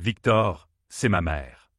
Victor, c'est ma mère.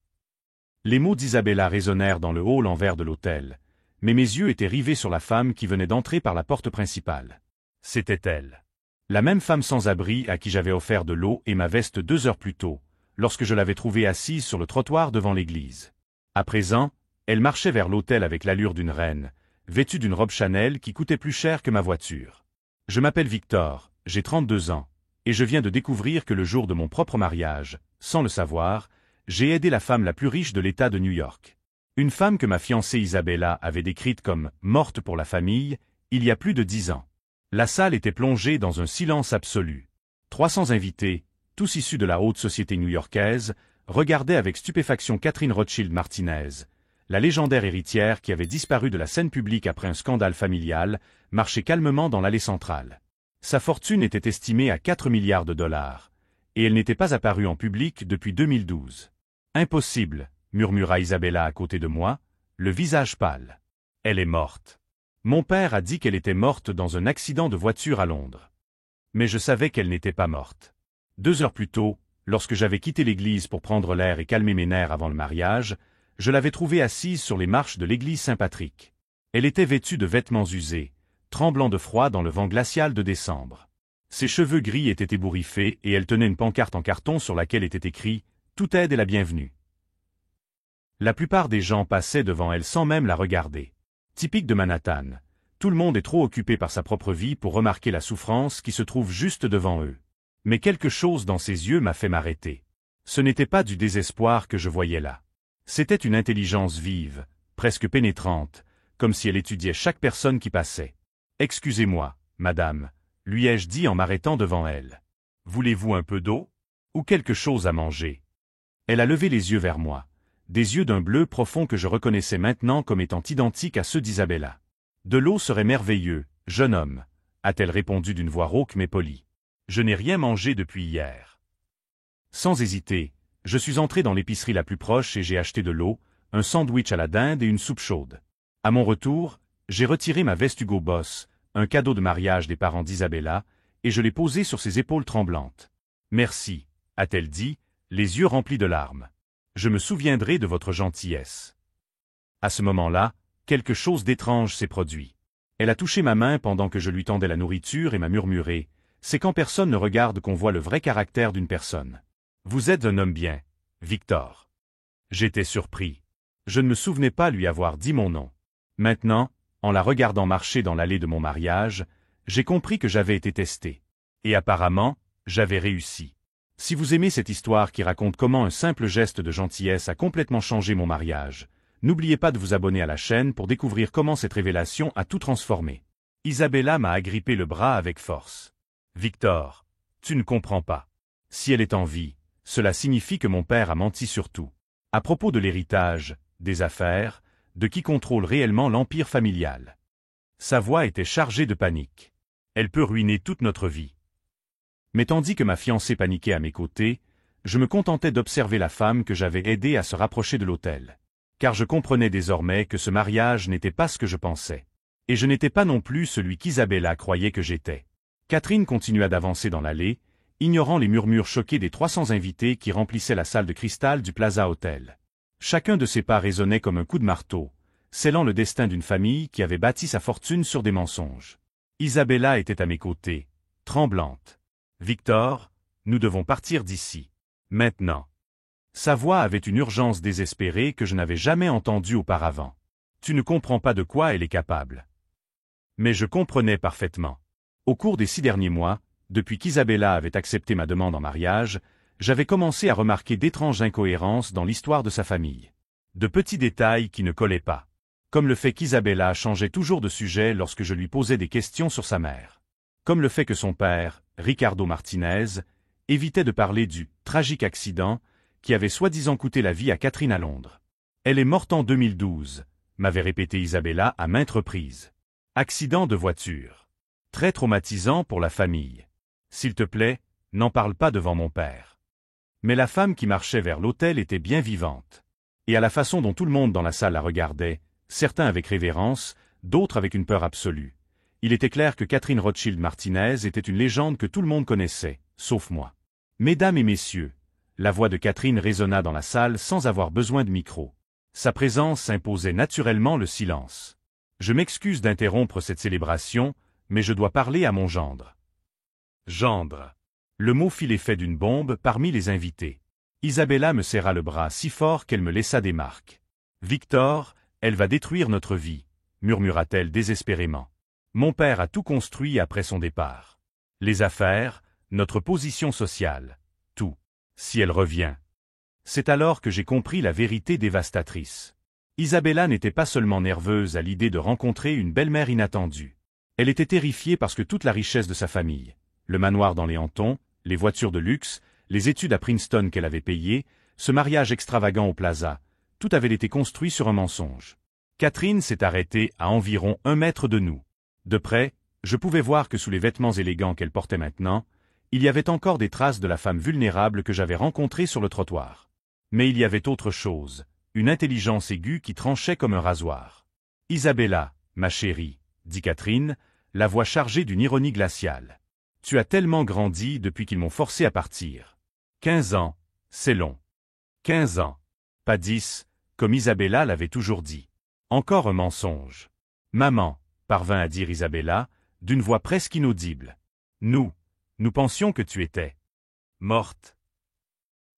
Les mots d'Isabella résonnèrent dans le hall en verre de l'hôtel, mais mes yeux étaient rivés sur la femme qui venait d'entrer par la porte principale. C'était elle. La même femme sans abri à qui j'avais offert de l'eau et ma veste 2 heures plus tôt, lorsque je l'avais trouvée assise sur le trottoir devant l'église. À présent, elle marchait vers l'hôtel avec l'allure d'une reine, vêtue d'une robe Chanel qui coûtait plus cher que ma voiture. Je m'appelle Victor, j'ai 32 ans, et je viens de découvrir que le jour de mon propre mariage, sans le savoir, j'ai aidé la femme la plus riche de l'État de New York. Une femme que ma fiancée Isabella avait décrite comme « morte pour la famille » il y a plus de 10 ans. La salle était plongée dans un silence absolu. 300 invités, tous issus de la haute société new-yorkaise, regardaient avec stupéfaction Catherine Rothschild Martinez, la légendaire héritière qui avait disparu de la scène publique après un scandale familial, marcher calmement dans l'allée centrale. Sa fortune était estimée à 4 milliards de dollars, et elle n'était pas apparue en public depuis 2012. « Impossible », murmura Isabella à côté de moi, le visage pâle. « Elle est morte. Mon père a dit qu'elle était morte dans un accident de voiture à Londres. Mais je savais qu'elle n'était pas morte. 2 heures plus tôt, lorsque j'avais quitté l'église pour prendre l'air et calmer mes nerfs avant le mariage, je l'avais trouvée assise sur les marches de l'église Saint-Patrick. Elle était vêtue de vêtements usés, tremblant de froid dans le vent glacial de décembre. Ses cheveux gris étaient ébouriffés et elle tenait une pancarte en carton sur laquelle était écrit « Toute aide est la bienvenue ». La plupart des gens passaient devant elle sans même la regarder. Typique de Manhattan, tout le monde est trop occupé par sa propre vie pour remarquer la souffrance qui se trouve juste devant eux. Mais quelque chose dans ses yeux m'a fait m'arrêter. Ce n'était pas du désespoir que je voyais là. C'était une intelligence vive, presque pénétrante, comme si elle étudiait chaque personne qui passait. « Excusez-moi, madame », lui ai-je dit en m'arrêtant devant elle. « Voulez-vous un peu d'eau? Ou quelque chose à manger ?» Elle a levé les yeux vers moi, des yeux d'un bleu profond que je reconnaissais maintenant comme étant identiques à ceux d'Isabella. « De l'eau serait merveilleux, jeune homme », a-t-elle répondu d'une voix rauque mais polie. « Je n'ai rien mangé depuis hier. » Sans hésiter, je suis entré dans l'épicerie la plus proche et j'ai acheté de l'eau, un sandwich à la dinde et une soupe chaude. À mon retour, j'ai retiré ma veste Hugo Boss, un cadeau de mariage des parents d'Isabella, et je l'ai posée sur ses épaules tremblantes. « Merci », a-t-elle dit, les yeux remplis de larmes. « Je me souviendrai de votre gentillesse. » À ce moment-là, quelque chose d'étrange s'est produit. Elle a touché ma main pendant que je lui tendais la nourriture et m'a murmuré « C'est quand personne ne regarde qu'on voit le vrai caractère d'une personne. Vous êtes un homme bien, Victor. » J'étais surpris. Je ne me souvenais pas lui avoir dit mon nom. Maintenant, en la regardant marcher dans l'allée de mon mariage, j'ai compris que j'avais été testé. Et apparemment, j'avais réussi. Si vous aimez cette histoire qui raconte comment un simple geste de gentillesse a complètement changé mon mariage, n'oubliez pas de vous abonner à la chaîne pour découvrir comment cette révélation a tout transformé. Isabella m'a agrippé le bras avec force. « Victor, tu ne comprends pas. Si elle est en vie, cela signifie que mon père a menti sur tout. À propos de l'héritage, des affaires, de qui contrôle réellement l'empire familial. » Sa voix était chargée de panique. « Elle peut ruiner toute notre vie. » Mais tandis que ma fiancée paniquait à mes côtés, je me contentais d'observer la femme que j'avais aidée à se rapprocher de l'autel. Car je comprenais désormais que ce mariage n'était pas ce que je pensais. Et je n'étais pas non plus celui qu'Isabella croyait que j'étais. Catherine continua d'avancer dans l'allée, ignorant les murmures choqués des 300 invités qui remplissaient la salle de cristal du Plaza Hotel. Chacun de ses pas résonnait comme un coup de marteau, scellant le destin d'une famille qui avait bâti sa fortune sur des mensonges. Isabella était à mes côtés, tremblante. « Victor, nous devons partir d'ici. Maintenant. » Sa voix avait une urgence désespérée que je n'avais jamais entendue auparavant. Tu ne comprends pas de quoi elle est capable. Mais je comprenais parfaitement. Au cours des 6 derniers mois, depuis qu'Isabella avait accepté ma demande en mariage, j'avais commencé à remarquer d'étranges incohérences dans l'histoire de sa famille. De petits détails qui ne collaient pas. Comme le fait qu'Isabella changeait toujours de sujet lorsque je lui posais des questions sur sa mère. Comme le fait que son père, Ricardo Martinez, évitait de parler du « tragique accident » qui avait soi-disant coûté la vie à Catherine à Londres. « Elle est morte en 2012 », m'avait répété Isabella à maintes reprises. « Accident de voiture. Très traumatisant pour la famille. S'il te plaît, n'en parle pas devant mon père. » Mais la femme qui marchait vers l'autel était bien vivante. Et à la façon dont tout le monde dans la salle la regardait, certains avec révérence, d'autres avec une peur absolue, il était clair que Catherine Rothschild Martinez était une légende que tout le monde connaissait, sauf moi. « Mesdames et messieurs, la voix de Catherine résonna dans la salle sans avoir besoin de micro. Sa présence imposait naturellement le silence. Je m'excuse d'interrompre cette célébration, mais je dois parler à mon gendre. Gendre. Le mot fit l'effet d'une bombe parmi les invités. Isabella me serra le bras si fort qu'elle me laissa des marques. « Victor, elle va détruire notre vie », murmura-t-elle désespérément. Mon père a tout construit après son départ. Les affaires, notre position sociale, tout. Si elle revient. C'est alors que j'ai compris la vérité dévastatrice. Isabella n'était pas seulement nerveuse à l'idée de rencontrer une belle-mère inattendue. Elle était terrifiée parce que toute la richesse de sa famille, le manoir dans les Hamptons, les voitures de luxe, les études à Princeton qu'elle avait payées, ce mariage extravagant au Plaza, tout avait été construit sur un mensonge. Catherine s'est arrêtée à environ 1 mètre de nous. De près, je pouvais voir que sous les vêtements élégants qu'elle portait maintenant, il y avait encore des traces de la femme vulnérable que j'avais rencontrée sur le trottoir. Mais il y avait autre chose, une intelligence aiguë qui tranchait comme un rasoir. « Isabella, ma chérie, » dit Catherine, la voix chargée d'une ironie glaciale. « Tu as tellement grandi depuis qu'ils m'ont forcé à partir. 15 ans, c'est long. 15 ans. Pas 10, comme Isabella l'avait toujours dit. Encore un mensonge. Maman, parvint à dire Isabella, d'une voix presque inaudible. Nous pensions que tu étais morte. »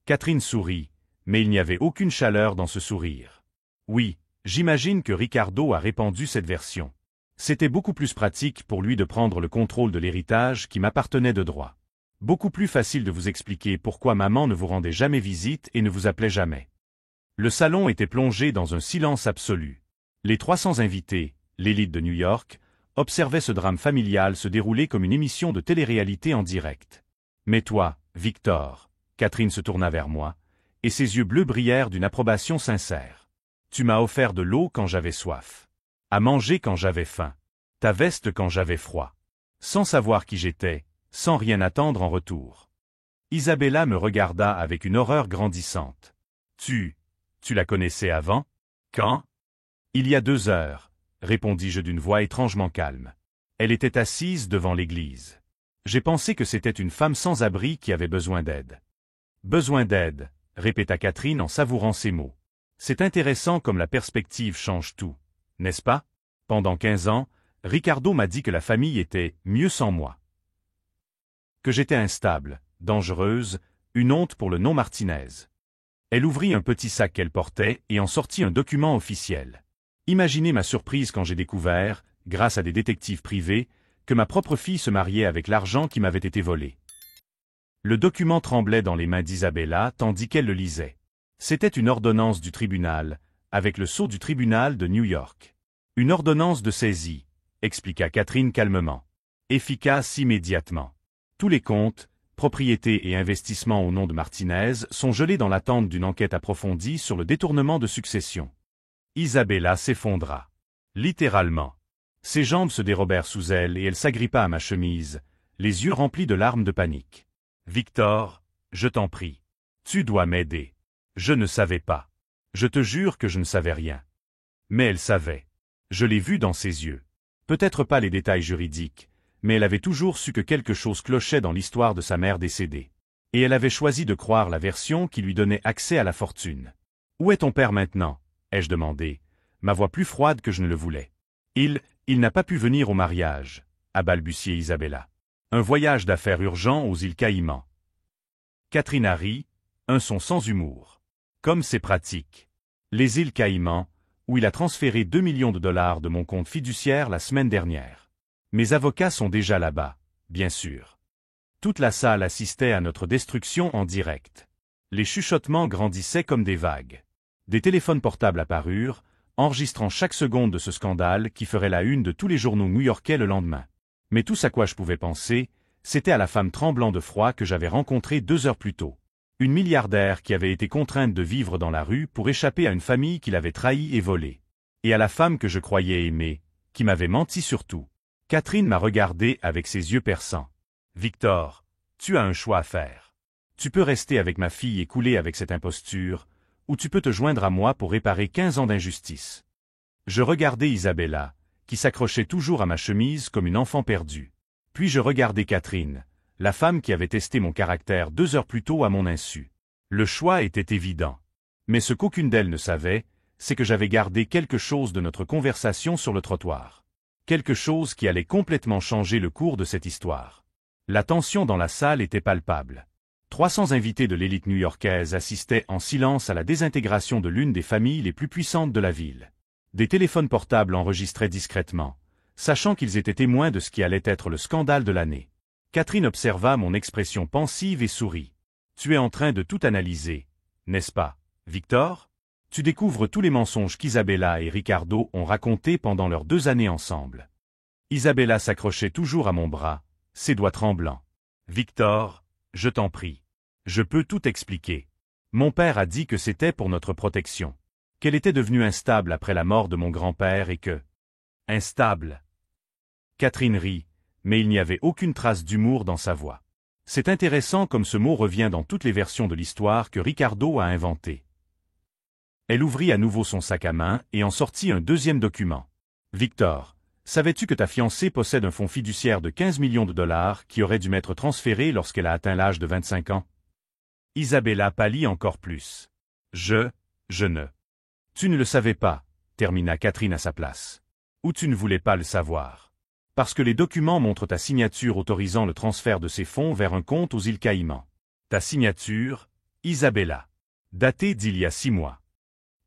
Catherine sourit, mais il n'y avait aucune chaleur dans ce sourire. Oui, j'imagine que Ricardo a répandu cette version. C'était beaucoup plus pratique pour lui de prendre le contrôle de l'héritage qui m'appartenait de droit. Beaucoup plus facile de vous expliquer pourquoi maman ne vous rendait jamais visite et ne vous appelait jamais. Le salon était plongé dans un silence absolu. Les 300 invités, l'élite de New York, observaient ce drame familial se dérouler comme une émission de télé-réalité en direct. Mais toi, Victor, Catherine se tourna vers moi, et ses yeux bleus brillèrent d'une approbation sincère. Tu m'as offert de l'eau quand j'avais soif. À manger quand j'avais faim. Ta veste quand j'avais froid. Sans savoir qui j'étais, sans rien attendre en retour. Isabella me regarda avec une horreur grandissante. Tu la connaissais avant? Quand? Il y a 2 heures, répondis-je d'une voix étrangement calme. Elle était assise devant l'église. J'ai pensé que c'était une femme sans abri qui avait besoin d'aide. Besoin d'aide, répéta Catherine en savourant ses mots. C'est intéressant comme la perspective change tout, n'est-ce pas? Pendant 15 ans, Ricardo m'a dit que la famille était mieux sans moi. Que j'étais instable, dangereuse, une honte pour le nom Martinez. Elle ouvrit un petit sac qu'elle portait et en sortit un document officiel. Imaginez ma surprise quand j'ai découvert, grâce à des détectives privés, que ma propre fille se mariait avec l'argent qui m'avait été volé. Le document tremblait dans les mains d'Isabella tandis qu'elle le lisait. C'était une ordonnance du tribunal, avec le sceau du tribunal de New York. Une ordonnance de saisie, expliqua Catherine calmement. Efficace immédiatement. Tous les comptes, propriétés et investissements au nom de Martinez sont gelés dans l'attente d'une enquête approfondie sur le détournement de succession. Isabella s'effondra. Littéralement. Ses jambes se dérobèrent sous elle et elle s'agrippa à ma chemise, les yeux remplis de larmes de panique. « Victor, je t'en prie. Tu dois m'aider. Je ne savais pas. Je te jure que je ne savais rien. » Mais elle savait. Je l'ai vu dans ses yeux. Peut-être pas les détails juridiques, mais elle avait toujours su que quelque chose clochait dans l'histoire de sa mère décédée. Et elle avait choisi de croire la version qui lui donnait accès à la fortune. « Où est ton père maintenant ?» ai-je demandé, ma voix plus froide que je ne le voulais. « Il n'a pas pu venir au mariage, » a balbutié Isabella. « Un voyage d'affaires urgent aux îles Caïmans. » Catherine a ri, un son sans humour. Comme c'est pratique. Les îles Caïmans, où il a transféré 2 millions de dollars de mon compte fiduciaire la semaine dernière. Mes avocats sont déjà là-bas, bien sûr. Toute la salle assistait à notre destruction en direct. Les chuchotements grandissaient comme des vagues. Des téléphones portables apparurent, enregistrant chaque seconde de ce scandale qui ferait la une de tous les journaux new-yorkais le lendemain. Mais tout à quoi je pouvais penser, c'était à la femme tremblant de froid que j'avais rencontrée 2 heures plus tôt. Une milliardaire qui avait été contrainte de vivre dans la rue pour échapper à une famille qui l'avait trahie et volée. Et à la femme que je croyais aimer, qui m'avait menti sur tout. Catherine m'a regardé avec ses yeux perçants. « Victor, tu as un choix à faire. Tu peux rester avec ma fille et couler avec cette imposture, ou tu peux te joindre à moi pour réparer 15 ans d'injustice. » Je regardais Isabella, qui s'accrochait toujours à ma chemise comme une enfant perdue. Puis je regardais Catherine, la femme qui avait testé mon caractère 2 heures plus tôt à mon insu. Le choix était évident. Mais ce qu'aucune d'elles ne savait, c'est que j'avais gardé quelque chose de notre conversation sur le trottoir. Quelque chose qui allait complètement changer le cours de cette histoire. La tension dans la salle était palpable. 300 invités de l'élite new-yorkaise assistaient en silence à la désintégration de l'une des familles les plus puissantes de la ville. Des téléphones portables enregistraient discrètement, sachant qu'ils étaient témoins de ce qui allait être le scandale de l'année. Catherine observa mon expression pensive et sourit. « Tu es en train de tout analyser, n'est-ce pas, Victor? Tu découvres tous les mensonges qu'Isabella et Ricardo ont racontés pendant leurs 2 années ensemble. » Isabella s'accrochait toujours à mon bras, ses doigts tremblants. « Victor, je t'en prie. Je peux tout expliquer. Mon père a dit que c'était pour notre protection. Qu'elle était devenue instable après la mort de mon grand-père et que... » Instable. Catherine rit, mais il n'y avait aucune trace d'humour dans sa voix. C'est intéressant comme ce mot revient dans toutes les versions de l'histoire que Ricardo a inventées. Elle ouvrit à nouveau son sac à main et en sortit un deuxième document. « Victor, savais-tu que ta fiancée possède un fonds fiduciaire de 15 millions de dollars qui aurait dû m'être transféré lorsqu'elle a atteint l'âge de 25 ans? » Isabella pâlit encore plus. « Je ne. » « Tu ne le savais pas, » termina Catherine à sa place. « Ou tu ne voulais pas le savoir. Parce que les documents montrent ta signature autorisant le transfert de ces fonds vers un compte aux îles Caïmans. Ta signature, Isabella. Datée d'il y a 6 mois. »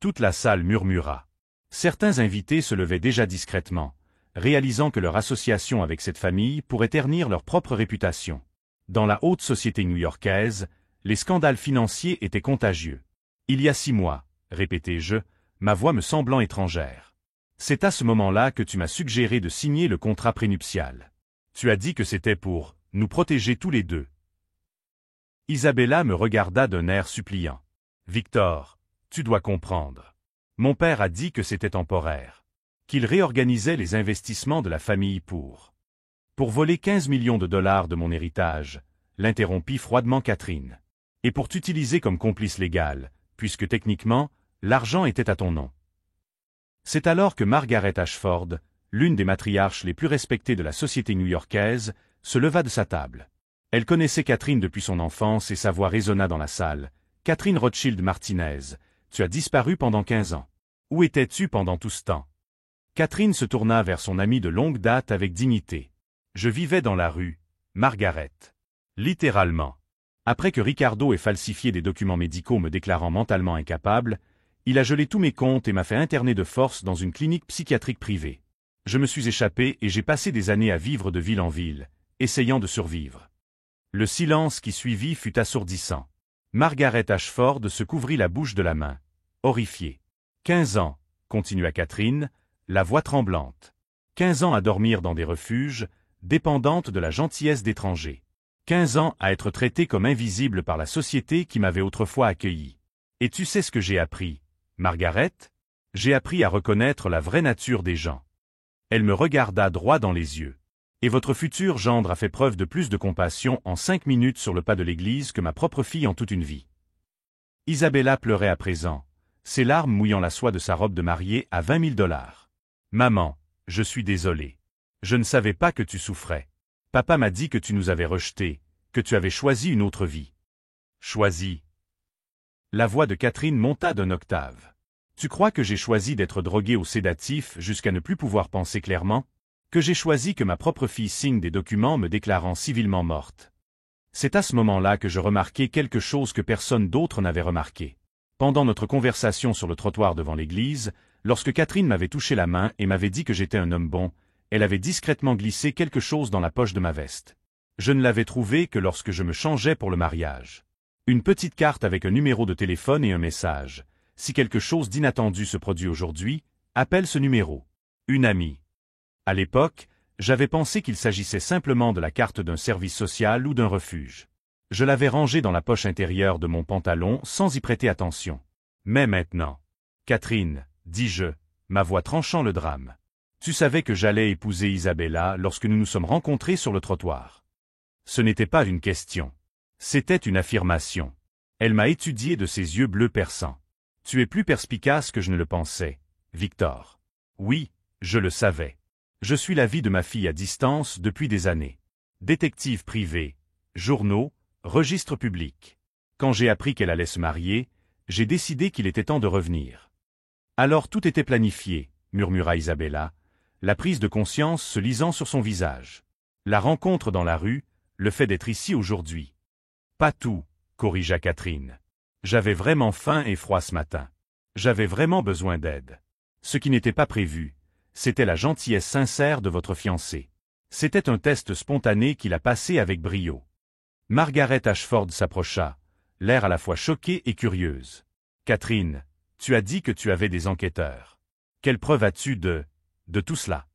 Toute la salle murmura. Certains invités se levaient déjà discrètement, réalisant que leur association avec cette famille pourrait ternir leur propre réputation. Dans la haute société new-yorkaise, les scandales financiers étaient contagieux. « Il y a 6 mois, répétai-je, ma voix me semblant étrangère. C'est à ce moment-là que tu m'as suggéré de signer le contrat prénuptial. Tu as dit que c'était pour nous protéger tous les deux. » Isabella me regarda d'un air suppliant. « Victor, tu dois comprendre. Mon père a dit que c'était temporaire. Qu'il réorganisait les investissements de la famille pour voler 15 millions de dollars de mon héritage, » l'interrompit froidement Catherine. « Et pour t'utiliser comme complice légal, puisque techniquement, l'argent était à ton nom. » C'est alors que Margaret Ashford, l'une des matriarches les plus respectées de la société new-yorkaise, se leva de sa table. Elle connaissait Catherine depuis son enfance et sa voix résonna dans la salle. « Catherine Rothschild Martinez, tu as disparu pendant 15 ans. Où étais-tu pendant tout ce temps? » Catherine se tourna vers son amie de longue date avec dignité. « Je vivais dans la rue, Margaret. Littéralement. Après que Ricardo ait falsifié des documents médicaux me déclarant mentalement incapable, il a gelé tous mes comptes et m'a fait interner de force dans une clinique psychiatrique privée. Je me suis échappé et j'ai passé des années à vivre de ville en ville, essayant de survivre. » Le silence qui suivit fut assourdissant. Margaret Ashford se couvrit la bouche de la main, horrifiée. « 15 ans, continua Catherine, la voix tremblante. 15 ans à dormir dans des refuges, dépendante de la gentillesse d'étrangers. 15 ans à être traitée comme invisible par la société qui m'avait autrefois accueilli. Et tu sais ce que j'ai appris, Margaret? J'ai appris à reconnaître la vraie nature des gens. » Elle me regarda droit dans les yeux. « Et votre futur gendre a fait preuve de plus de compassion en 5 minutes sur le pas de l'église que ma propre fille en toute une vie. » Isabella pleurait à présent, ses larmes mouillant la soie de sa robe de mariée à 20 000 dollars. « Maman, je suis désolée. Je ne savais pas que tu souffrais. Papa m'a dit que tu nous avais rejetés, que tu avais choisi une autre vie. » Choisi. La voix de Catherine monta d'une octave. « Tu crois que j'ai choisi d'être drogué au sédatif jusqu'à ne plus pouvoir penser clairement? Que j'ai choisi que ma propre fille signe des documents me déclarant civilement morte? » C'est à ce moment-là que je remarquai quelque chose que personne d'autre n'avait remarqué. Pendant notre conversation sur le trottoir devant l'église, lorsque Catherine m'avait touché la main et m'avait dit que j'étais un homme bon, elle avait discrètement glissé quelque chose dans la poche de ma veste. Je ne l'avais trouvé que lorsque je me changeais pour le mariage. Une petite carte avec un numéro de téléphone et un message. « Si quelque chose d'inattendu se produit aujourd'hui, appelle ce numéro. Une amie. » À l'époque, j'avais pensé qu'il s'agissait simplement de la carte d'un service social ou d'un refuge. Je l'avais rangée dans la poche intérieure de mon pantalon sans y prêter attention. Mais maintenant, Catherine, dis-je, ma voix tranchant le drame. Tu savais que j'allais épouser Isabella lorsque nous nous sommes rencontrés sur le trottoir. Ce n'était pas une question. C'était une affirmation. Elle m'a étudié de ses yeux bleus perçants. Tu es plus perspicace que je ne le pensais, Victor. Oui, je le savais. Je suis la vie de ma fille à distance depuis des années. Détective privé, journaux, registre public. Quand j'ai appris qu'elle allait se marier, j'ai décidé qu'il était temps de revenir. Alors tout était planifié, murmura Isabella, la prise de conscience se lisant sur son visage. La rencontre dans la rue, le fait d'être ici aujourd'hui. Pas tout, corrigea Catherine. J'avais vraiment faim et froid ce matin. J'avais vraiment besoin d'aide. Ce qui n'était pas prévu, c'était la gentillesse sincère de votre fiancé. C'était un test spontané qu'il a passé avec brio. Margaret Ashford s'approcha, l'air à la fois choquée et curieuse. Catherine, tu as dit que tu avais des enquêteurs. Quelle preuve as-tu de tout cela?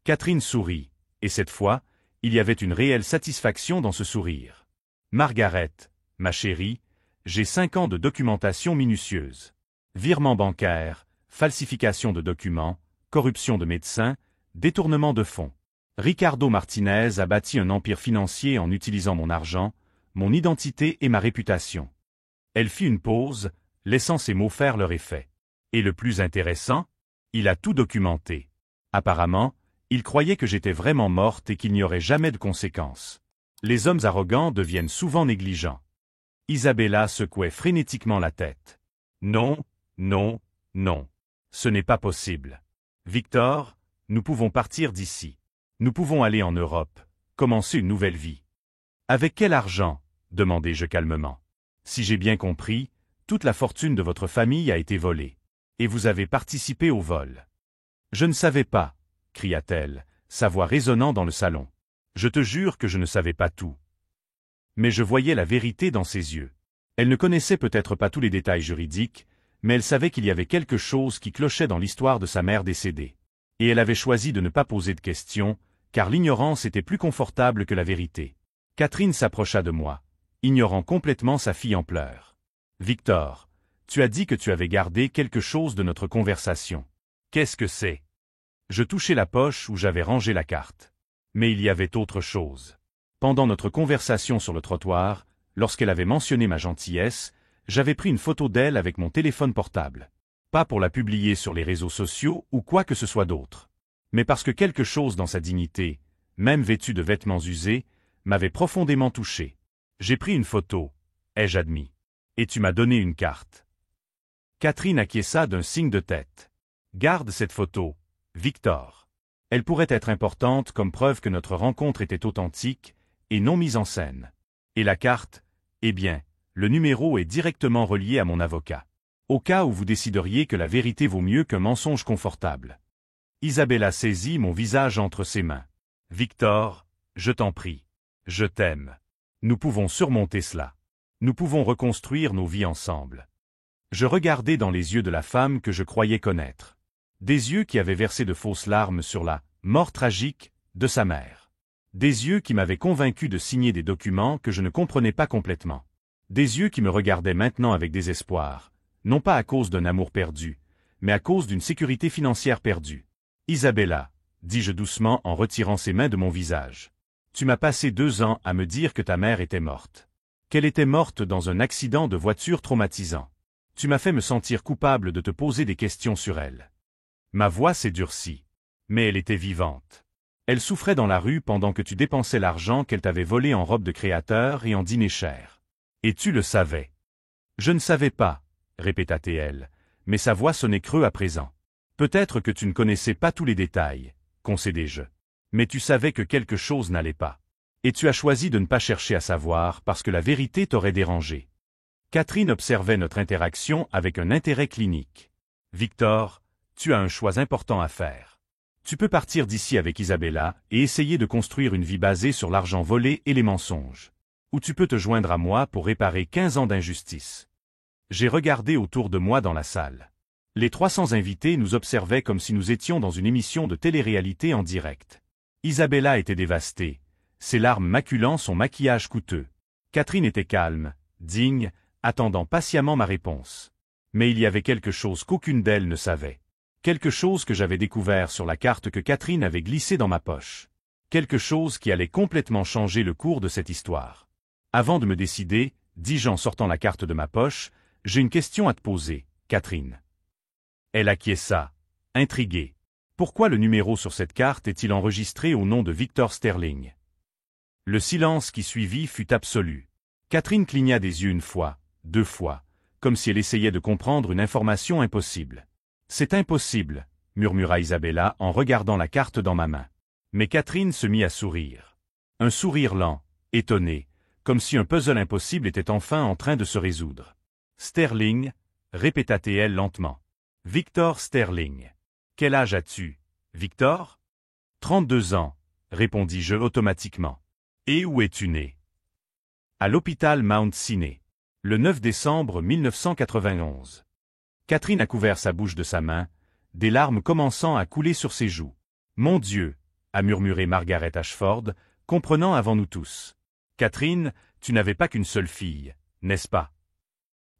Catherine sourit, et cette fois, il y avait une réelle satisfaction dans ce sourire. Margaret, ma chérie, j'ai 5 ans de documentation minutieuse. Virements bancaires, falsification de documents, corruption de médecins, détournement de fonds. Ricardo Martinez a bâti un empire financier en utilisant mon argent, mon identité et ma réputation. Elle fit une pause, laissant ses mots faire leur effet. Et le plus intéressant, il a tout documenté. Apparemment, il croyait que j'étais vraiment morte et qu'il n'y aurait jamais de conséquences. Les hommes arrogants deviennent souvent négligents. Isabella secouait frénétiquement la tête. Non, non, non. Ce n'est pas possible. Victor, nous pouvons partir d'ici. Nous pouvons aller en Europe, commencer une nouvelle vie. Avec quel argent? Demandai-je calmement. Si j'ai bien compris, toute la fortune de votre famille a été volée. Et vous avez participé au vol. Je ne savais pas, cria-t-elle, sa voix résonnant dans le salon. Je te jure que je ne savais pas tout. Mais je voyais la vérité dans ses yeux. Elle ne connaissait peut-être pas tous les détails juridiques, mais elle savait qu'il y avait quelque chose qui clochait dans l'histoire de sa mère décédée. Et elle avait choisi de ne pas poser de questions, car l'ignorance était plus confortable que la vérité. Catherine s'approcha de moi, ignorant complètement sa fille en pleurs. « Victor, tu as dit que tu avais gardé quelque chose de notre conversation. Qu'est-ce que c'est » Je touchai la poche où j'avais rangé la carte. Mais il y avait autre chose. Pendant notre conversation sur le trottoir, lorsqu'elle avait mentionné ma gentillesse, j'avais pris une photo d'elle avec mon téléphone portable. Pas pour la publier sur les réseaux sociaux ou quoi que ce soit d'autre. Mais parce que quelque chose dans sa dignité, même vêtue de vêtements usés, m'avait profondément touché. J'ai pris une photo, ai-je admis. Et tu m'as donné une carte. Catherine acquiesça d'un signe de tête. Garde cette photo, Victor. Elle pourrait être importante comme preuve que notre rencontre était authentique et non mise en scène. Et la carte, eh bien, le numéro est directement relié à mon avocat. Au cas où vous décideriez que la vérité vaut mieux qu'un mensonge confortable. Isabella saisit mon visage entre ses mains. Victor, je t'en prie. Je t'aime. Nous pouvons surmonter cela. Nous pouvons reconstruire nos vies ensemble. Je regardai dans les yeux de la femme que je croyais connaître. Des yeux qui avaient versé de fausses larmes sur la mort tragique de sa mère. Des yeux qui m'avaient convaincu de signer des documents que je ne comprenais pas complètement. Des yeux qui me regardaient maintenant avec désespoir, non pas à cause d'un amour perdu, mais à cause d'une sécurité financière perdue. Isabella, dis-je doucement en retirant ses mains de mon visage. Tu m'as passé 2 ans à me dire que ta mère était morte. Qu'elle était morte dans un accident de voiture traumatisant. Tu m'as fait me sentir coupable de te poser des questions sur elle. Ma voix s'est durcie. Mais elle était vivante. Elle souffrait dans la rue pendant que tu dépensais l'argent qu'elle t'avait volé en robe de créateur et en dîner cher. Et tu le savais. Je ne savais pas, répéta-t-elle, mais sa voix sonnait creux à présent. Peut-être que tu ne connaissais pas tous les détails, concédai-je. Mais tu savais que quelque chose n'allait pas. Et tu as choisi de ne pas chercher à savoir parce que la vérité t'aurait dérangé. Catherine observait notre interaction avec un intérêt clinique. Victor, tu as un choix important à faire. Tu peux partir d'ici avec Isabella et essayer de construire une vie basée sur l'argent volé et les mensonges. Ou tu peux te joindre à moi pour réparer 15 ans d'injustice. J'ai regardé autour de moi dans la salle. Les 300 invités nous observaient comme si nous étions dans une émission de télé-réalité en direct. Isabella était dévastée, ses larmes maculant son maquillage coûteux. Catherine était calme, digne, attendant patiemment ma réponse. Mais il y avait quelque chose qu'aucune d'elles ne savait. Quelque chose que j'avais découvert sur la carte que Catherine avait glissée dans ma poche. Quelque chose qui allait complètement changer le cours de cette histoire. Avant de me décider, dis-je en sortant la carte de ma poche, j'ai une question à te poser, Catherine. Elle acquiesça, intriguée. Pourquoi le numéro sur cette carte est-il enregistré au nom de Victor Sterling? Le silence qui suivit fut absolu. Catherine cligna des yeux une fois, deux fois, comme si elle essayait de comprendre une information impossible. C'est impossible, murmura Isabella en regardant la carte dans ma main. Mais Catherine se mit à sourire. Un sourire lent, étonné, comme si un puzzle impossible était enfin en train de se résoudre. Sterling, répéta-t-elle lentement. Victor Sterling. Quel âge as-tu, Victor? 32 ans, répondis-je automatiquement. Et où es-tu né? À l'hôpital Mount Sinai. Le 9 décembre 1991. Catherine a couvert sa bouche de sa main, des larmes commençant à couler sur ses joues. Mon Dieu, a murmuré Margaret Ashford, comprenant avant nous tous. Catherine, tu n'avais pas qu'une seule fille, n'est-ce pas?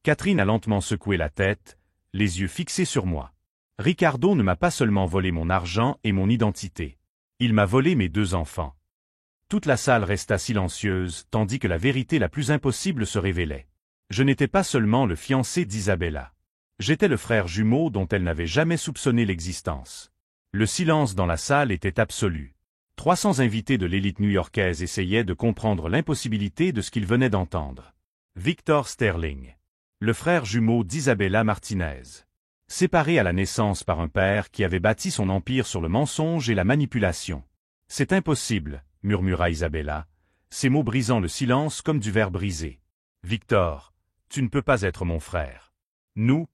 Catherine a lentement secoué la tête, les yeux fixés sur moi. Ricardo ne m'a pas seulement volé mon argent et mon identité. Il m'a volé mes 2 enfants. Toute la salle resta silencieuse, tandis que la vérité la plus impossible se révélait. Je n'étais pas seulement le fiancé d'Isabella. J'étais le frère jumeau dont elle n'avait jamais soupçonné l'existence. Le silence dans la salle était absolu. 300 invités de l'élite new-yorkaise essayaient de comprendre l'impossibilité de ce qu'ils venaient d'entendre. Victor Sterling. Le frère jumeau d'Isabella Martinez. Séparé à la naissance par un père qui avait bâti son empire sur le mensonge et la manipulation. C'est impossible, murmura Isabella, ses mots brisant le silence comme du verre brisé. Victor, tu ne peux pas être mon frère. Nous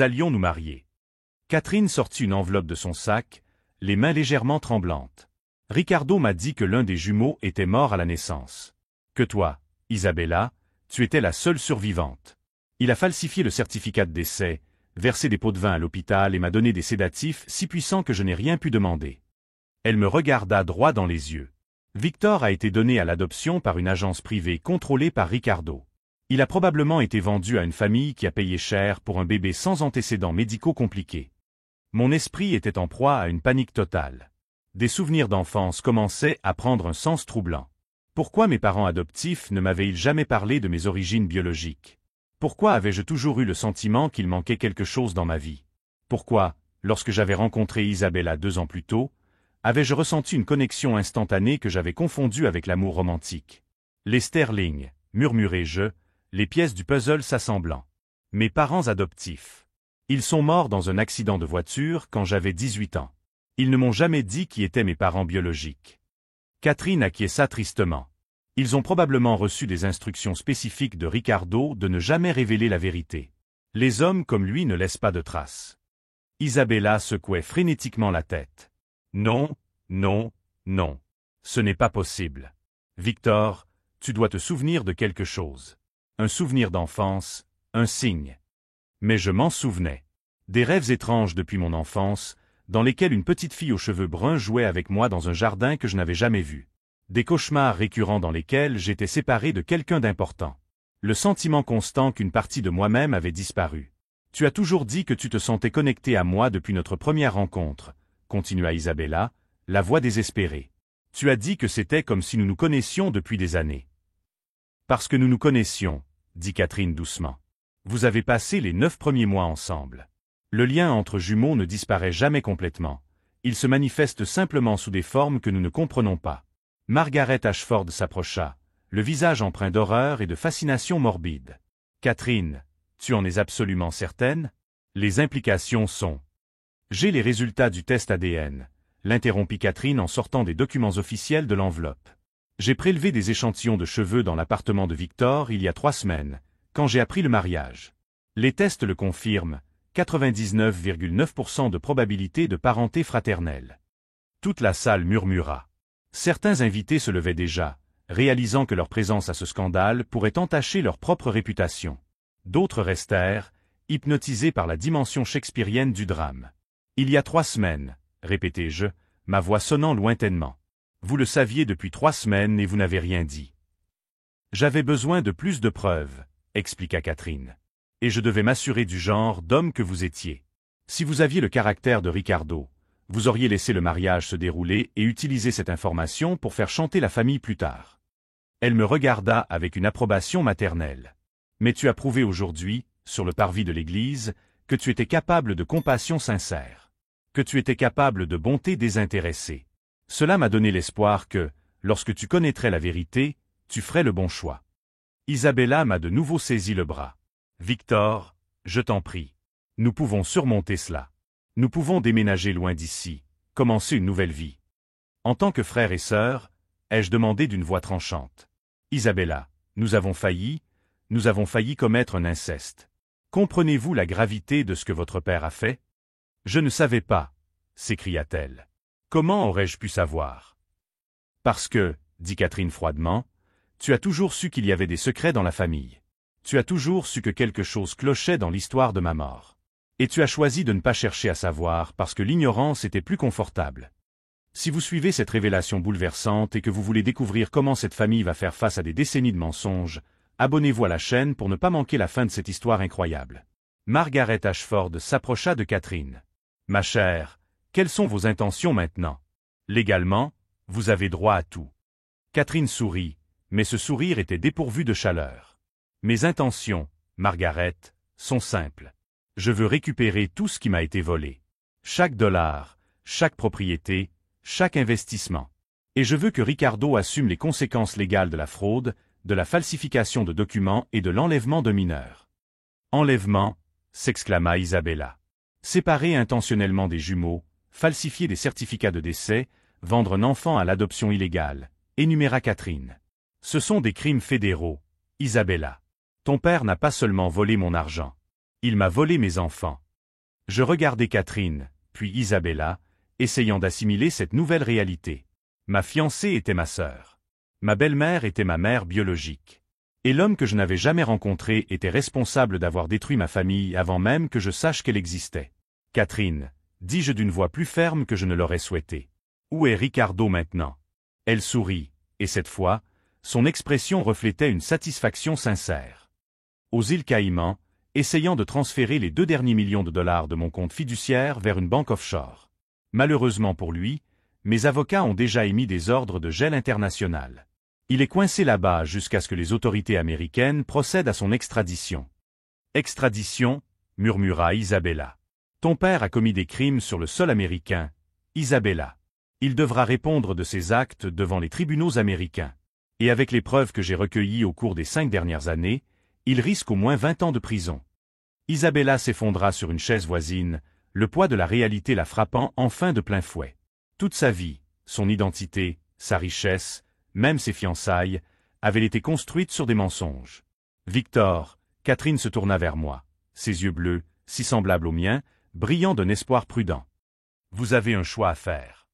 allions nous marier. Catherine sortit une enveloppe de son sac, les mains légèrement tremblantes. Ricardo m'a dit que l'un des jumeaux était mort à la naissance. Que toi, Isabella, tu étais la seule survivante. Il a falsifié le certificat de décès, versé des pots de vin à l'hôpital et m'a donné des sédatifs si puissants que je n'ai rien pu demander. Elle me regarda droit dans les yeux. Victor a été donné à l'adoption par une agence privée contrôlée par Ricardo. Il a probablement été vendu à une famille qui a payé cher pour un bébé sans antécédents médicaux compliqués. Mon esprit était en proie à une panique totale. Des souvenirs d'enfance commençaient à prendre un sens troublant. Pourquoi mes parents adoptifs ne m'avaient-ils jamais parlé de mes origines biologiques? Pourquoi avais-je toujours eu le sentiment qu'il manquait quelque chose dans ma vie? Pourquoi, lorsque j'avais rencontré Isabella 2 ans plus tôt, avais-je ressenti une connexion instantanée que j'avais confondue avec l'amour romantique? Les Sterling, murmurai-je, les pièces du puzzle s'assemblant. Mes parents adoptifs. Ils sont morts dans un accident de voiture quand j'avais 18 ans. Ils ne m'ont jamais dit qui étaient mes parents biologiques. Catherine acquiesça tristement. Ils ont probablement reçu des instructions spécifiques de Ricardo de ne jamais révéler la vérité. Les hommes comme lui ne laissent pas de traces. Isabella secouait frénétiquement la tête. Non, non, non. Ce n'est pas possible. Victor, tu dois te souvenir de quelque chose. Un souvenir d'enfance, un signe. Mais je m'en souvenais. Des rêves étranges depuis mon enfance, dans lesquels une petite fille aux cheveux bruns jouait avec moi dans un jardin que je n'avais jamais vu. Des cauchemars récurrents dans lesquels j'étais séparé de quelqu'un d'important. Le sentiment constant qu'une partie de moi-même avait disparu. Tu as toujours dit que tu te sentais connecté à moi depuis notre première rencontre, continua Isabella, la voix désespérée. Tu as dit que c'était comme si nous nous connaissions depuis des années. Parce que nous nous connaissions, dit Catherine doucement. Vous avez passé les 9 premiers mois ensemble. Le lien entre jumeaux ne disparaît jamais complètement. Il se manifeste simplement sous des formes que nous ne comprenons pas. Margaret Ashford s'approcha, le visage empreint d'horreur et de fascination morbide. Catherine, tu en es absolument certaine? Les implications sont... J'ai les résultats du test ADN, l'interrompit Catherine en sortant des documents officiels de l'enveloppe. J'ai prélevé des échantillons de cheveux dans l'appartement de Victor il y a 3 semaines, quand j'ai appris le mariage. Les tests le confirment, 99,9% de probabilité de parenté fraternelle. Toute la salle murmura. Certains invités se levaient déjà, réalisant que leur présence à ce scandale pourrait entacher leur propre réputation. D'autres restèrent, hypnotisés par la dimension shakespearienne du drame. Il y a 3 semaines, répétai-je, ma voix sonnant lointainement. Vous le saviez depuis 3 semaines et vous n'avez rien dit. J'avais besoin de plus de preuves, expliqua Catherine. Et je devais m'assurer du genre d'homme que vous étiez. Si vous aviez le caractère de Ricardo, vous auriez laissé le mariage se dérouler et utilisé cette information pour faire chanter la famille plus tard. Elle me regarda avec une approbation maternelle. Mais tu as prouvé aujourd'hui, sur le parvis de l'église, que tu étais capable de compassion sincère. Que tu étais capable de bonté désintéressée. Cela m'a donné l'espoir que, lorsque tu connaîtrais la vérité, tu ferais le bon choix. Isabella m'a de nouveau saisi le bras. Victor, je t'en prie. Nous pouvons surmonter cela. Nous pouvons déménager loin d'ici, commencer une nouvelle vie. En tant que frère et sœur, ai-je demandé d'une voix tranchante. Isabella, nous avons failli commettre un inceste. Comprenez-vous la gravité de ce que votre père a fait? Je ne savais pas, s'écria-t-elle. Comment aurais-je pu savoir? Parce que, dit Catherine froidement, tu as toujours su qu'il y avait des secrets dans la famille. Tu as toujours su que quelque chose clochait dans l'histoire de ma mort. Et tu as choisi de ne pas chercher à savoir parce que l'ignorance était plus confortable. Si vous suivez cette révélation bouleversante et que vous voulez découvrir comment cette famille va faire face à des décennies de mensonges, abonnez-vous à la chaîne pour ne pas manquer la fin de cette histoire incroyable. Margaret Ashford s'approcha de Catherine. Ma chère, quelles sont vos intentions maintenant? Légalement, vous avez droit à tout. Catherine sourit, mais ce sourire était dépourvu de chaleur. Mes intentions, Margaret, sont simples. Je veux récupérer tout ce qui m'a été volé. Chaque dollar, chaque propriété, chaque investissement. Et je veux que Ricardo assume les conséquences légales de la fraude, de la falsification de documents et de l'enlèvement de mineurs. Enlèvement, s'exclama Isabella. Séparer intentionnellement des jumeaux, falsifier des certificats de décès, vendre un enfant à l'adoption illégale, énuméra Catherine. Ce sont des crimes fédéraux, Isabella. Ton père n'a pas seulement volé mon argent. Il m'a volé mes enfants. Je regardai Catherine, puis Isabella, essayant d'assimiler cette nouvelle réalité. Ma fiancée était ma sœur. Ma belle-mère était ma mère biologique. Et l'homme que je n'avais jamais rencontré était responsable d'avoir détruit ma famille avant même que je sache qu'elle existait. Catherine, dis-je d'une voix plus ferme que je ne l'aurais souhaité. Où est Ricardo maintenant? Elle sourit, et cette fois, son expression reflétait une satisfaction sincère. Aux îles Caïmans, essayant de transférer les 2 derniers millions de dollars de mon compte fiduciaire vers une banque offshore. Malheureusement pour lui, mes avocats ont déjà émis des ordres de gel international. Il est coincé là-bas jusqu'à ce que les autorités américaines procèdent à son extradition. Extradition, murmura Isabella. Ton père a commis des crimes sur le sol américain, Isabella. Il devra répondre de ses actes devant les tribunaux américains. Et avec les preuves que j'ai recueillies au cours des 5 dernières années, il risque au moins 20 ans de prison. Isabella s'effondra sur une chaise voisine, le poids de la réalité la frappant enfin de plein fouet. Toute sa vie, son identité, sa richesse, même ses fiançailles, avaient été construites sur des mensonges. Victor, Catherine se tourna vers moi, ses yeux bleus, si semblables aux miens, brillant d'un espoir prudent. Vous avez un choix à faire.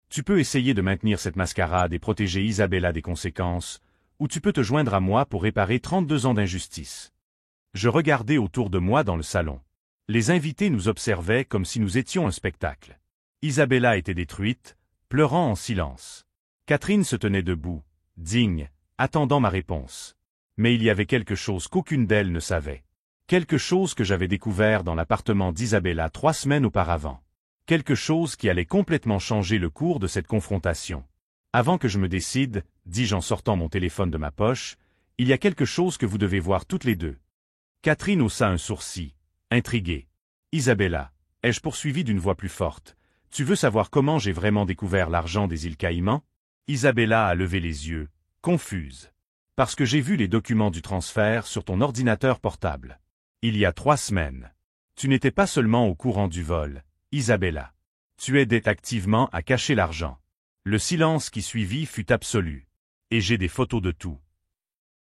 Tu peux essayer de maintenir cette mascarade et protéger Isabella des conséquences, ou tu peux te joindre à moi pour réparer 32 ans d'injustice. Je regardai autour de moi dans le salon. Les invités nous observaient comme si nous étions un spectacle. Isabella était détruite, pleurant en silence. Catherine se tenait debout, digne, attendant ma réponse. Mais il y avait quelque chose qu'aucune d'elles ne savait. Quelque chose que j'avais découvert dans l'appartement d'Isabella 3 semaines auparavant. Quelque chose qui allait complètement changer le cours de cette confrontation. Avant que je me décide, dis-je en sortant mon téléphone de ma poche, il y a quelque chose que vous devez voir toutes les deux. Catherine haussa un sourcil, intriguée. Isabella, ai-je poursuivi d'une voix plus forte, tu veux savoir comment j'ai vraiment découvert l'argent des îles Caïmans? Isabella a levé les yeux, confuse. Parce que j'ai vu les documents du transfert sur ton ordinateur portable. Il y a 3 semaines. Tu n'étais pas seulement au courant du vol, Isabella. Tu aidais activement à cacher l'argent. Le silence qui suivit fut absolu. Et j'ai des photos de tout.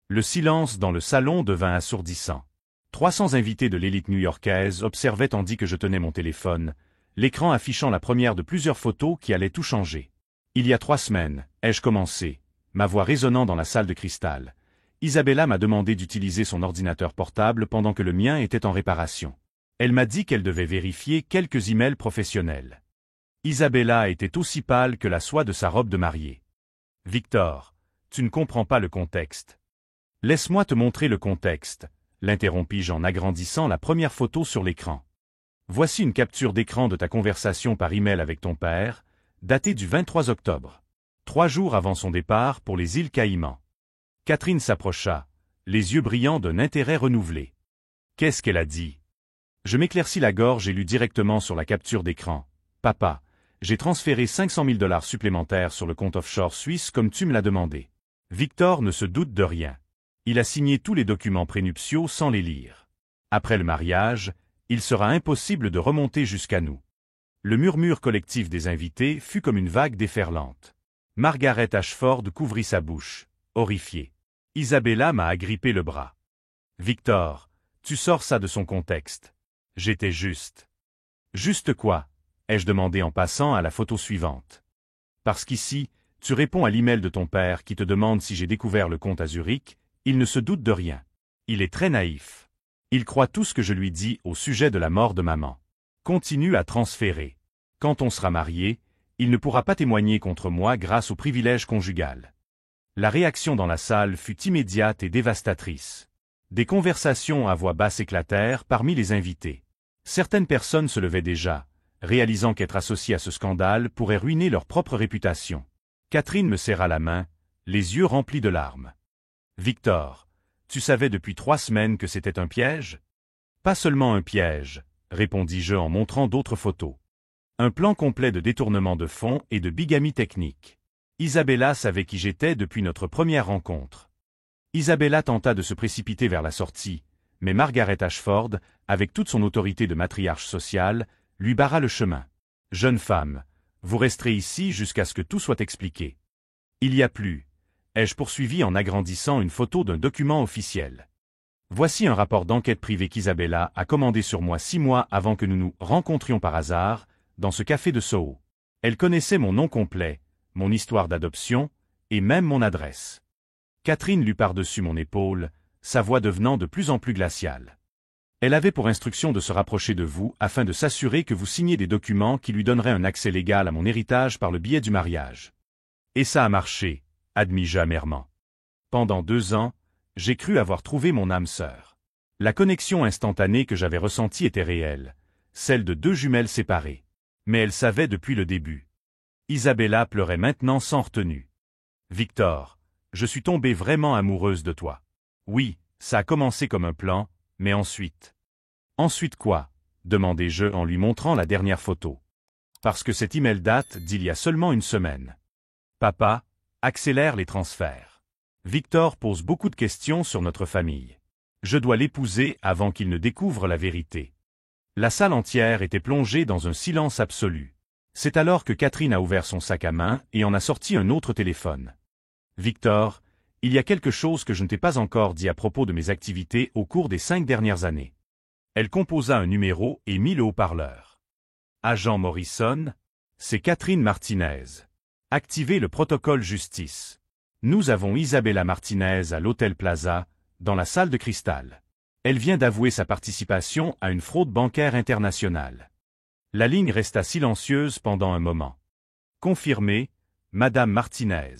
Le silence dans le salon devint assourdissant. 300 invités de l'élite new-yorkaise observaient tandis que je tenais mon téléphone, l'écran affichant la première de plusieurs photos qui allaient tout changer. Il y a 3 semaines, ai-je commencé, ma voix résonnant dans la salle de cristal. Isabella m'a demandé d'utiliser son ordinateur portable pendant que le mien était en réparation. Elle m'a dit qu'elle devait vérifier quelques emails professionnels. Isabella était aussi pâle que la soie de sa robe de mariée. Victor, tu ne comprends pas le contexte. Laisse-moi te montrer le contexte, l'interrompis-je en agrandissant la première photo sur l'écran. Voici une capture d'écran de ta conversation par email avec ton père, datée du 23 octobre. 3 jours avant son départ pour les îles Caïmans. Catherine s'approcha, les yeux brillants d'un intérêt renouvelé. Qu'est-ce qu'elle a dit? Je m'éclaircis la gorge et lus directement sur la capture d'écran. Papa, j'ai transféré 500 000 $ supplémentaires sur le compte offshore suisse comme tu me l'as demandé. Victor ne se doute de rien. Il a signé tous les documents prénuptiaux sans les lire. Après le mariage, il sera impossible de remonter jusqu'à nous. Le murmure collectif des invités fut comme une vague déferlante. Margaret Ashford couvrit sa bouche, horrifiée. Isabella m'a agrippé le bras. Victor, tu sors ça de son contexte. J'étais juste. Juste quoi? Ai-je demandé en passant à la photo suivante. Parce qu'ici, tu réponds à l'email de ton père qui te demande si j'ai découvert le compte à Zurich, il ne se doute de rien. Il est très naïf. Il croit tout ce que je lui dis au sujet de la mort de maman. Continue à transférer. Quand on sera marié, il ne pourra pas témoigner contre moi grâce au privilège conjugal. La réaction dans la salle fut immédiate et dévastatrice. Des conversations à voix basse éclatèrent parmi les invités. Certaines personnes se levaient déjà, réalisant qu'être associées à ce scandale pourrait ruiner leur propre réputation. Catherine me serra la main, les yeux remplis de larmes. « Victor, tu savais depuis 3 semaines que c'était un piège ?»« Pas seulement un piège, » répondis-je en montrant d'autres photos. Un plan complet de détournement de fonds et de bigamie technique. Isabella savait qui j'étais depuis notre première rencontre. Isabella tenta de se précipiter vers la sortie, mais Margaret Ashford, avec toute son autorité de matriarche sociale, lui barra le chemin. « Jeune femme, vous resterez ici jusqu'à ce que tout soit expliqué. » Il y a plus, ai-je poursuivi en agrandissant une photo d'un document officiel. Voici un rapport d'enquête privée qu'Isabella a commandé sur moi 6 mois avant que nous nous rencontrions par hasard, dans ce café de Soho. Elle connaissait mon nom complet, mon histoire d'adoption, et même mon adresse. Catherine lut par-dessus mon épaule, sa voix devenant de plus en plus glaciale. Elle avait pour instruction de se rapprocher de vous afin de s'assurer que vous signiez des documents qui lui donneraient un accès légal à mon héritage par le biais du mariage. Et ça a marché, admis-je amèrement. Pendant 2 ans, j'ai cru avoir trouvé mon âme sœur. La connexion instantanée que j'avais ressentie était réelle, celle de 2 jumelles séparées. Mais elle savait depuis le début. Isabella pleurait maintenant sans retenue. « Victor, je suis tombée vraiment amoureuse de toi. Oui, ça a commencé comme un plan, mais ensuite... » « Ensuite quoi ?» demandai-je en lui montrant la dernière photo. Parce que cet email date d'il y a seulement 1 semaine. Papa, accélère les transferts. Victor pose beaucoup de questions sur notre famille. Je dois l'épouser avant qu'il ne découvre la vérité. La salle entière était plongée dans un silence absolu. C'est alors que Catherine a ouvert son sac à main et en a sorti un autre téléphone. « Victor, il y a quelque chose que je ne t'ai pas encore dit à propos de mes activités au cours des 5 dernières années. » Elle composa un numéro et mit le haut-parleur. « Agent Morrison, c'est Catherine Martinez. Activez le protocole justice. Nous avons Isabella Martinez à l'Hôtel Plaza, dans la salle de cristal. Elle vient d'avouer sa participation à une fraude bancaire internationale. » La ligne resta silencieuse pendant un moment. « Confirmé, Madame Martinez.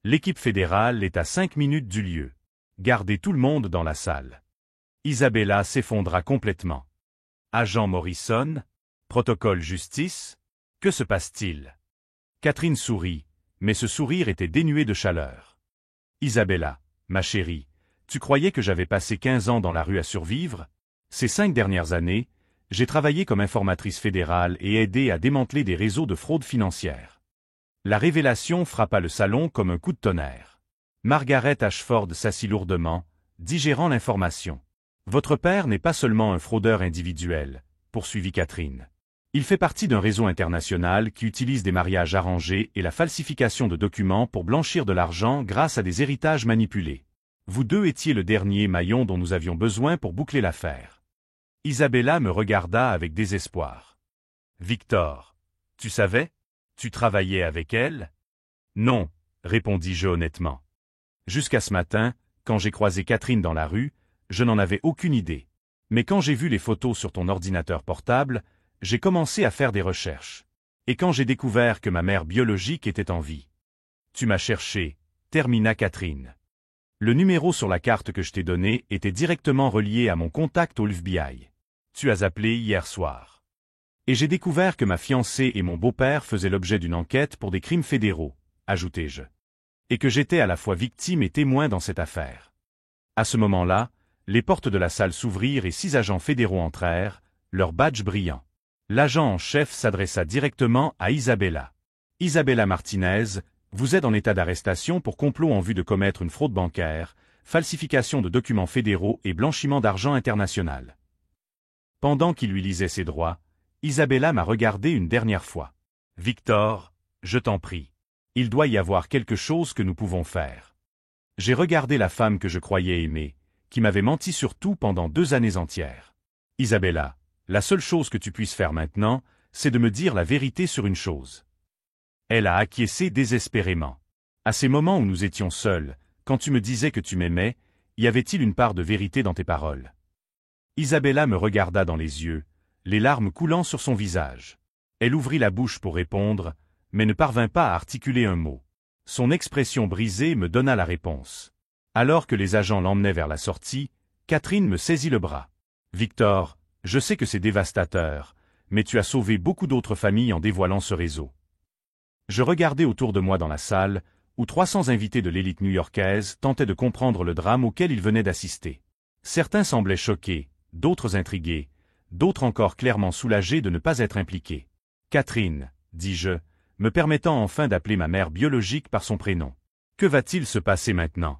L'équipe fédérale est à 5 minutes du lieu. Gardez tout le monde dans la salle. » Isabella s'effondra complètement. « Agent Morrison? Protocole justice? Que se passe-t-il » Catherine sourit, mais ce sourire était dénué de chaleur. « Isabella, ma chérie, tu croyais que j'avais passé 15 ans dans la rue à survivre? Ces 5 dernières années, j'ai travaillé comme informatrice fédérale et aidé à démanteler des réseaux de fraude financière. » La révélation frappa le salon comme un coup de tonnerre. Margaret Ashford s'assit lourdement, digérant l'information. « Votre père n'est pas seulement un fraudeur individuel, » poursuivit Catherine. « Il fait partie d'un réseau international qui utilise des mariages arrangés et la falsification de documents pour blanchir de l'argent grâce à des héritages manipulés. Vous deux étiez le dernier maillon dont nous avions besoin pour boucler l'affaire. » Isabella me regarda avec désespoir. « Victor, tu savais? Tu travaillais avec elle? » « Non, » répondis-je honnêtement. Jusqu'à ce matin, quand j'ai croisé Catherine dans la rue, je n'en avais aucune idée. Mais quand j'ai vu les photos sur ton ordinateur portable, j'ai commencé à faire des recherches. Et quand j'ai découvert que ma mère biologique était en vie. Tu m'as cherché, termina Catherine. Le numéro sur la carte que je t'ai donné était directement relié à mon contact au FBI. Tu as appelé hier soir. Et j'ai découvert que ma fiancée et mon beau-père faisaient l'objet d'une enquête pour des crimes fédéraux, ajoutai-je. Et que j'étais à la fois victime et témoin dans cette affaire. À ce moment-là, les portes de la salle s'ouvrirent et 6 agents fédéraux entrèrent, leurs badges brillants. L'agent en chef s'adressa directement à Isabella. « Isabella Martinez, vous êtes en état d'arrestation pour complot en vue de commettre une fraude bancaire, falsification de documents fédéraux et blanchiment d'argent international. Pendant qu'il lui lisait ses droits, Isabella m'a regardé une dernière fois. « Victor, je t'en prie. Il doit y avoir quelque chose que nous pouvons faire. » J'ai regardé la femme que je croyais aimer, qui m'avait menti sur tout pendant 2 années entières. « Isabella, la seule chose que tu puisses faire maintenant, c'est de me dire la vérité sur une chose. » Elle a acquiescé désespérément. À ces moments où nous étions seuls, quand tu me disais que tu m'aimais, y avait-il une part de vérité dans tes paroles? Isabella me regarda dans les yeux, les larmes coulant sur son visage. Elle ouvrit la bouche pour répondre, mais ne parvint pas à articuler un mot. Son expression brisée me donna la réponse. Alors que les agents l'emmenaient vers la sortie, Catherine me saisit le bras. « Victor, je sais que c'est dévastateur, mais tu as sauvé beaucoup d'autres familles en dévoilant ce réseau. » Je regardais autour de moi dans la salle, où 300 invités de l'élite new-yorkaise tentaient de comprendre le drame auquel ils venaient d'assister. Certains semblaient choqués, d'autres intrigués, d'autres encore clairement soulagés de ne pas être impliqués. « Catherine, dis-je, me permettant enfin d'appeler ma mère biologique par son prénom. Que va-t-il se passer maintenant? »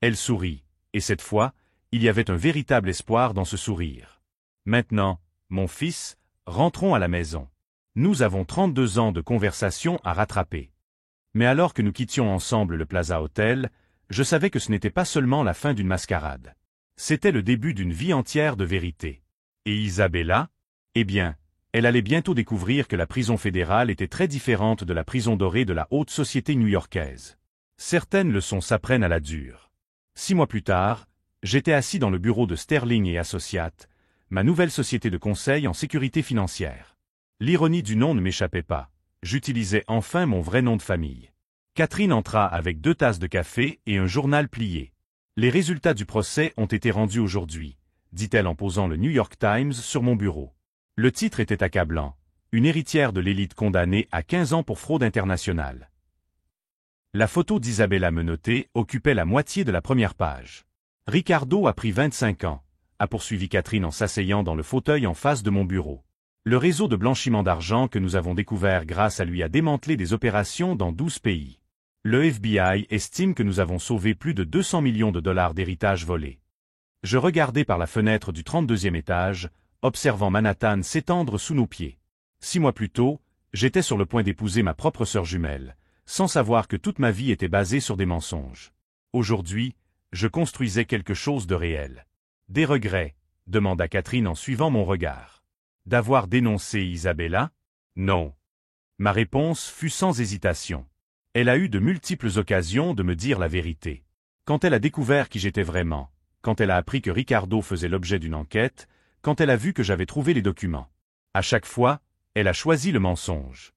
Elle sourit, et cette fois, il y avait un véritable espoir dans ce sourire. « Maintenant, mon fils, rentrons à la maison. Nous avons 32 ans de conversation à rattraper. » Mais alors que nous quittions ensemble le Plaza Hotel, je savais que ce n'était pas seulement la fin d'une mascarade. C'était le début d'une vie entière de vérité. Et Isabella? Eh bien, elle allait bientôt découvrir que la prison fédérale était très différente de la prison dorée de la haute société new-yorkaise. Certaines leçons s'apprennent à la dure. 6 mois plus tard, j'étais assis dans le bureau de Sterling et Associates, ma nouvelle société de conseil en sécurité financière. L'ironie du nom ne m'échappait pas. J'utilisais enfin mon vrai nom de famille. Catherine entra avec 2 tasses de café et un journal plié. « Les résultats du procès ont été rendus aujourd'hui, » dit-elle en posant le New York Times sur mon bureau. Le titre était accablant. Une héritière de l'élite condamnée à 15 ans pour fraude internationale. La photo d'Isabella menottée occupait la moitié de la première page. « Ricardo a pris 25 ans, » a poursuivi Catherine en s'asseyant dans le fauteuil en face de mon bureau. Le réseau de blanchiment d'argent que nous avons découvert grâce à lui a démantelé des opérations dans 12 pays. Le FBI estime que nous avons sauvé plus de 200 millions de dollars d'héritage volé. Je regardais par la fenêtre du 32e étage, observant Manhattan s'étendre sous nos pieds. 6 mois plus tôt, j'étais sur le point d'épouser ma propre sœur jumelle, sans savoir que toute ma vie était basée sur des mensonges. Aujourd'hui, je construisais quelque chose de réel. « Des regrets ?» demanda Catherine en suivant mon regard. « D'avoir dénoncé Isabella? » « Non. » Ma réponse fut sans hésitation. Elle a eu de multiples occasions de me dire la vérité. Quand elle a découvert qui j'étais vraiment, quand elle a appris que Ricardo faisait l'objet d'une enquête, quand elle a vu que j'avais trouvé les documents. À chaque fois, elle a choisi le mensonge.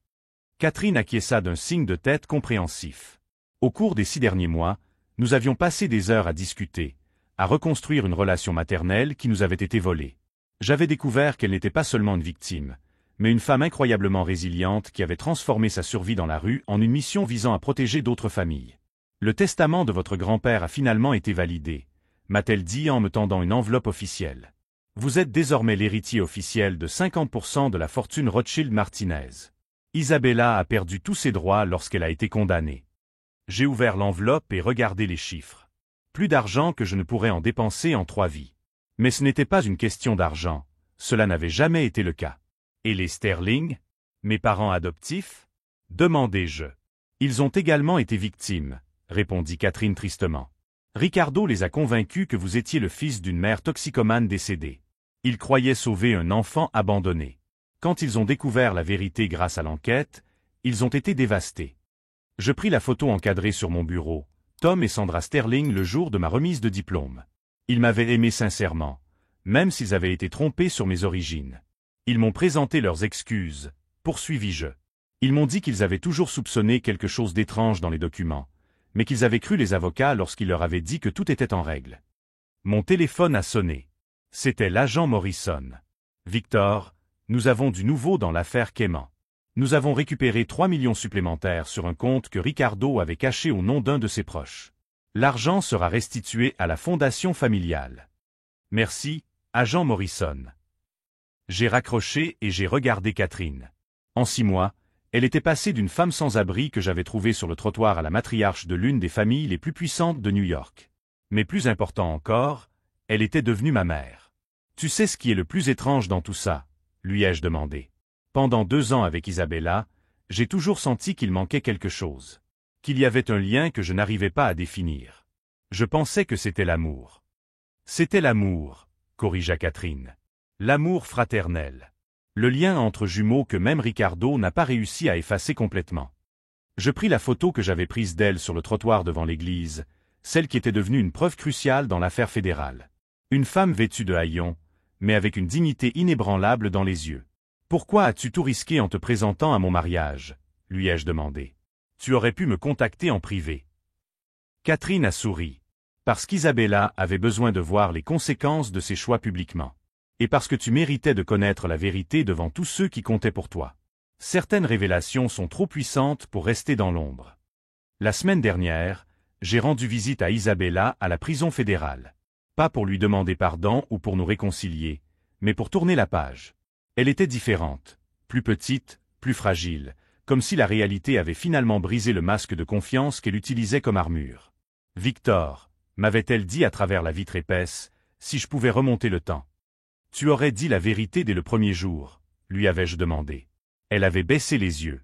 Catherine acquiesça d'un signe de tête compréhensif. Au cours des 6 derniers mois, nous avions passé des heures à discuter, à reconstruire une relation maternelle qui nous avait été volée. J'avais découvert qu'elle n'était pas seulement une victime, mais une femme incroyablement résiliente qui avait transformé sa survie dans la rue en une mission visant à protéger d'autres familles. « Le testament de votre grand-père a finalement été validé », m'a-t-elle dit en me tendant une enveloppe officielle. « Vous êtes désormais l'héritier officiel de 50% de la fortune Rothschild-Martinez. » Isabella a perdu tous ses droits lorsqu'elle a été condamnée. J'ai ouvert l'enveloppe et regardé les chiffres. Plus d'argent que je ne pourrais en dépenser en 3 vies. Mais ce n'était pas une question d'argent, cela n'avait jamais été le cas. Et les Sterling? Mes parents adoptifs? Demandai-je. Ils ont également été victimes, répondit Catherine tristement. Ricardo les a convaincus que vous étiez le fils d'une mère toxicomane décédée. Ils croyaient sauver un enfant abandonné. Quand ils ont découvert la vérité grâce à l'enquête, ils ont été dévastés. Je pris la photo encadrée sur mon bureau, Tom et Sandra Sterling le jour de ma remise de diplôme. Ils m'avaient aimé sincèrement, même s'ils avaient été trompés sur mes origines. Ils m'ont présenté leurs excuses, poursuivis-je. Ils m'ont dit qu'ils avaient toujours soupçonné quelque chose d'étrange dans les documents, mais qu'ils avaient cru les avocats lorsqu'ils leur avaient dit que tout était en règle. Mon téléphone a sonné. C'était l'agent Morrison. « Victor, nous avons du nouveau dans l'affaire Cayman. Nous avons récupéré 3 millions supplémentaires sur un compte que Ricardo avait caché au nom d'un de ses proches. L'argent sera restitué à la fondation familiale. Merci, agent Morrison. » J'ai raccroché et j'ai regardé Catherine. En 6 mois, elle était passée d'une femme sans abri que j'avais trouvée sur le trottoir à la matriarche de l'une des familles les plus puissantes de New York. Mais plus important encore, elle était devenue ma mère. Tu sais ce qui est le plus étrange dans tout ça, lui ai-je demandé. Pendant 2 ans avec Isabella, j'ai toujours senti qu'il manquait quelque chose. Qu'il y avait un lien que je n'arrivais pas à définir. Je pensais que c'était l'amour. C'était l'amour, corrigea Catherine. L'amour fraternel. Le lien entre jumeaux que même Ricardo n'a pas réussi à effacer complètement. Je pris la photo que j'avais prise d'elle sur le trottoir devant l'église, celle qui était devenue une preuve cruciale dans l'affaire fédérale. Une femme vêtue de haillons, mais avec une dignité inébranlable dans les yeux. « Pourquoi as-tu tout risqué en te présentant à mon mariage ?» lui ai-je demandé. « Tu aurais pu me contacter en privé. » Catherine a souri. Parce qu'Isabella avait besoin de voir les conséquences de ses choix publiquement. Et parce que tu méritais de connaître la vérité devant tous ceux qui comptaient pour toi. Certaines révélations sont trop puissantes pour rester dans l'ombre. La semaine dernière, j'ai rendu visite à Isabella à la prison fédérale. Pas pour lui demander pardon ou pour nous réconcilier, mais pour tourner la page. Elle était différente, plus petite, plus fragile, comme si la réalité avait finalement brisé le masque de confiance qu'elle utilisait comme armure. « Victor », m'avait-elle dit à travers la vitre épaisse, si je pouvais remonter le temps. « Tu aurais dit la vérité dès le premier jour », lui avais-je demandé. Elle avait baissé les yeux.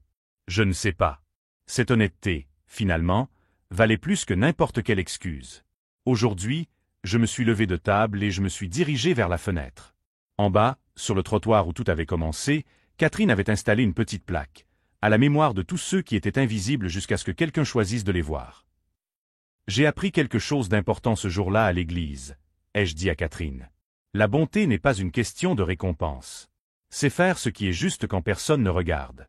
Je ne sais pas. Cette honnêteté, finalement, valait plus que n'importe quelle excuse. Aujourd'hui, je me suis levé de table et je me suis dirigé vers la fenêtre. En bas, sur le trottoir où tout avait commencé, Catherine avait installé une petite plaque, à la mémoire de tous ceux qui étaient invisibles jusqu'à ce que quelqu'un choisisse de les voir. J'ai appris quelque chose d'important ce jour-là à l'église, ai-je dit à Catherine. La bonté n'est pas une question de récompense. C'est faire ce qui est juste quand personne ne regarde.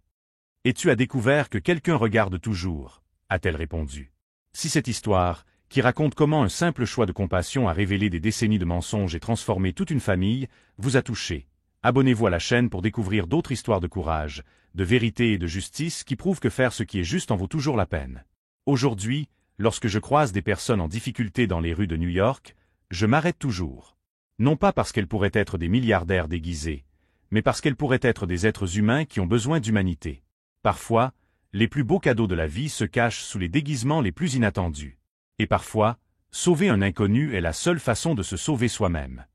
Et tu as découvert que quelqu'un regarde toujours, a-t-elle répondu. Si cette histoire, qui raconte comment un simple choix de compassion a révélé des décennies de mensonges et transformé toute une famille, vous a touché, abonnez-vous à la chaîne pour découvrir d'autres histoires de courage, de vérité et de justice qui prouvent que faire ce qui est juste en vaut toujours la peine. Aujourd'hui, lorsque je croise des personnes en difficulté dans les rues de New York, je m'arrête toujours. Non pas parce qu'elles pourraient être des milliardaires déguisés, mais parce qu'elles pourraient être des êtres humains qui ont besoin d'humanité. Parfois, les plus beaux cadeaux de la vie se cachent sous les déguisements les plus inattendus. Et parfois, sauver un inconnu est la seule façon de se sauver soi-même.